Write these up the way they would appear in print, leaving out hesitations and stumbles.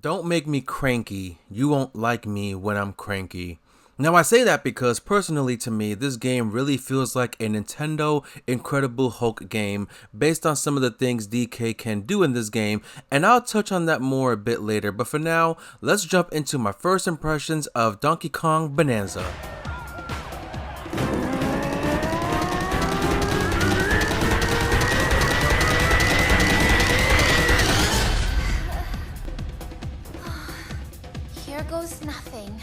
Don't make me cranky. You won't like me when I'm cranky. Now I say that because personally to me, this game really feels like a Nintendo Incredible Hulk game based on some of the things DK can do in this game, and I'll touch on that more a bit later, but for now, let's jump into my first impressions of Donkey Kong Bananza. Here goes nothing.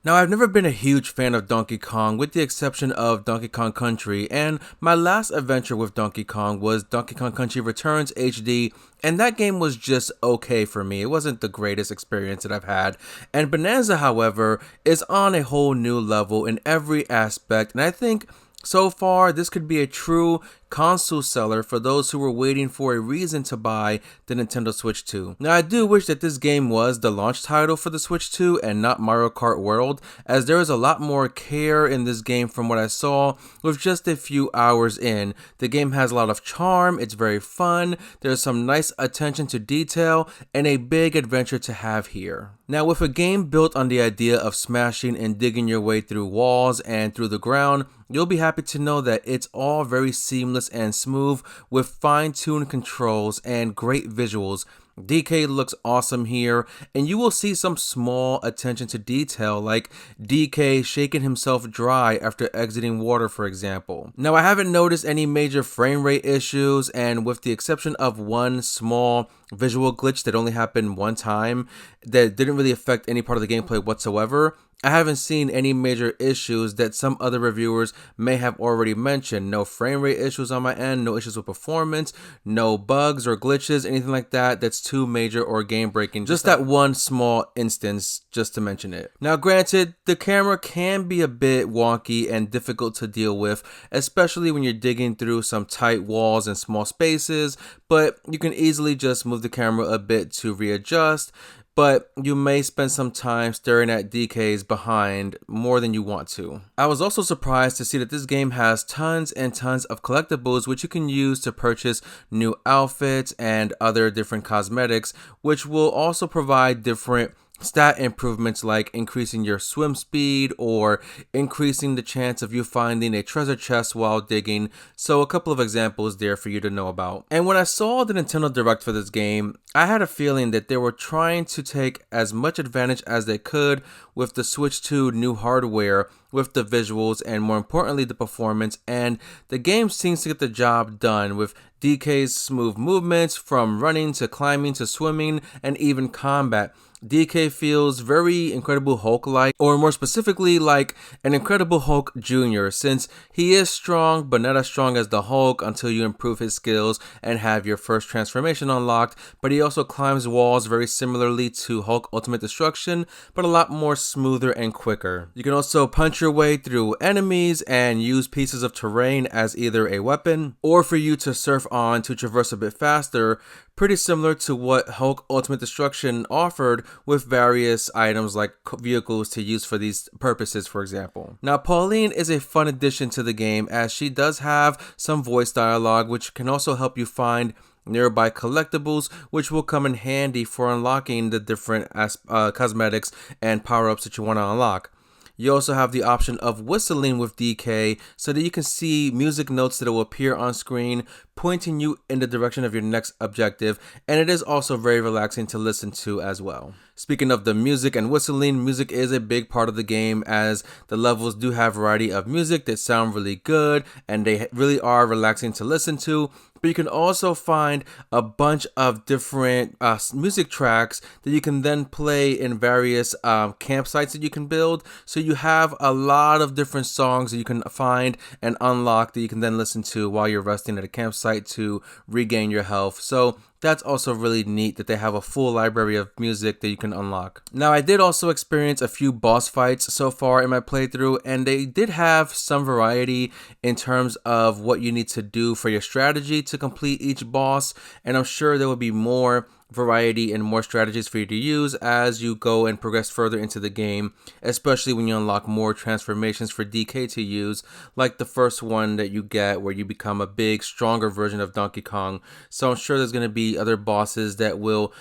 Now, I've never been a huge fan of Donkey Kong with the exception of Donkey Kong Country, and my last adventure with Donkey Kong was Donkey Kong Country Returns HD, and that game was just okay for me. It wasn't the greatest experience that I've had, and Bananza, however, is on a whole new level in every aspect, and I think so far, this could be a true console seller for those who were waiting for a reason to buy the Nintendo Switch 2. Now, I do wish that this game was the launch title for the Switch 2 and not Mario Kart World, as there is a lot more care in this game from what I saw with just a few hours in. The game has a lot of charm, it's very fun, there's some nice attention to detail, and a big adventure to have here. Now, with a game built on the idea of smashing and digging your way through walls and through the ground, you'll be happy to know that it's all very seamless and smooth with fine-tuned controls and great visuals. DK looks awesome here, and you will see some small attention to detail like DK shaking himself dry after exiting water, for example. Now, I haven't noticed any major frame rate issues, and with the exception of one small visual glitch that only happened one time that didn't really affect any part of the gameplay whatsoever, I haven't seen any major issues that some other reviewers may have already mentioned. No frame rate issues on my end, no issues with performance, no bugs or glitches, anything like that that's too major or game breaking. Just that one small instance, just to mention it. Now granted, the camera can be a bit wonky and difficult to deal with, especially when you're digging through some tight walls and small spaces, but you can easily just move the camera a bit to readjust. But you may spend some time staring at DK's behind more than you want to. I was also surprised to see that this game has tons and tons of collectibles which you can use to purchase new outfits and other different cosmetics, which will also provide different stat improvements like increasing your swim speed or increasing the chance of you finding a treasure chest while digging. So a couple of examples there for you to know about. And when I saw the Nintendo Direct for this game, I had a feeling that they were trying to take as much advantage as they could with the Switch 2 new hardware, with the visuals and more importantly the performance, and the game seems to get the job done with DK's smooth movements from running to climbing to swimming and even combat. DK feels very Incredible Hulk-like, or more specifically like an Incredible Hulk Jr., since he is strong but not as strong as the Hulk until you improve his skills and have your first transformation unlocked, but he also climbs walls very similarly to Hulk Ultimate Destruction, but a lot more smoother and quicker. You can also punch your way through enemies and use pieces of terrain as either a weapon or for you to surf on to traverse a bit faster, pretty similar to what Hulk Ultimate Destruction offered with various items like vehicles to use for these purposes, for example. Now, Pauline is a fun addition to the game as she does have some voice dialogue which can also help you find nearby collectibles, which will come in handy for unlocking the different cosmetics and power-ups that you want to unlock. You also have the option of whistling with DK so that you can see music notes that will appear on screen pointing you in the direction of your next objective, and it is also very relaxing to listen to as well. Speaking of the music and whistling, music is a big part of the game as the levels do have a variety of music that sound really good and they really are relaxing to listen to. But you can also find a bunch of different music tracks that you can then play in various campsites that you can build. So you have a lot of different songs that you can find and unlock that you can then listen to while you're resting at a campsite to regain your health. So That's also really neat that they have a full library of music that you can unlock. Now, I did also experience a few boss fights so far in my playthrough, and they did have some variety in terms of what you need to do for your strategy to complete each boss, and I'm sure there will be more variety and more strategies for you to use as you go and progress further into the game, especially when you unlock more transformations for DK to use, like the first one that you get where you become a big, stronger version of Donkey Kong. So I'm sure there's going to be other bosses that will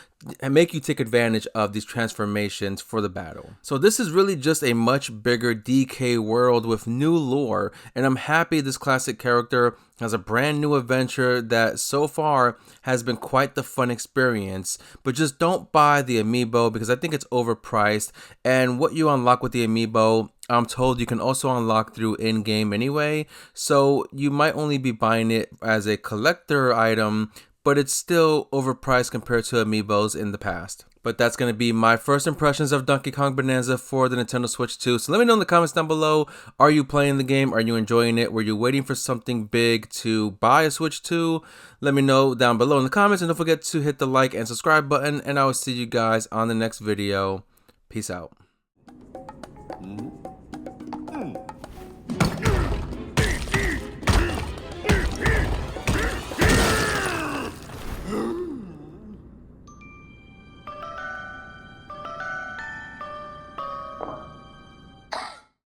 make you take advantage of these transformations for the battle. So this is really just a much bigger DK world with new lore, and I'm happy this classic character has a brand new adventure that so far has been quite the fun experience. But just don't buy the amiibo because I think it's overpriced, and what you unlock with the amiibo, I'm told you can also unlock through in-game anyway, so you might only be buying it as a collector item, but it's still overpriced compared to amiibos in the past. But that's going to be my first impressions of Donkey Kong Bonanza for the Nintendo Switch 2. So let me know in the comments down below, are you playing the game? Are you enjoying it? Were you waiting for something big to buy a Switch 2? Let me know down below in the comments, and don't forget to hit the like and subscribe button, and I will see you guys on the next video. Peace out.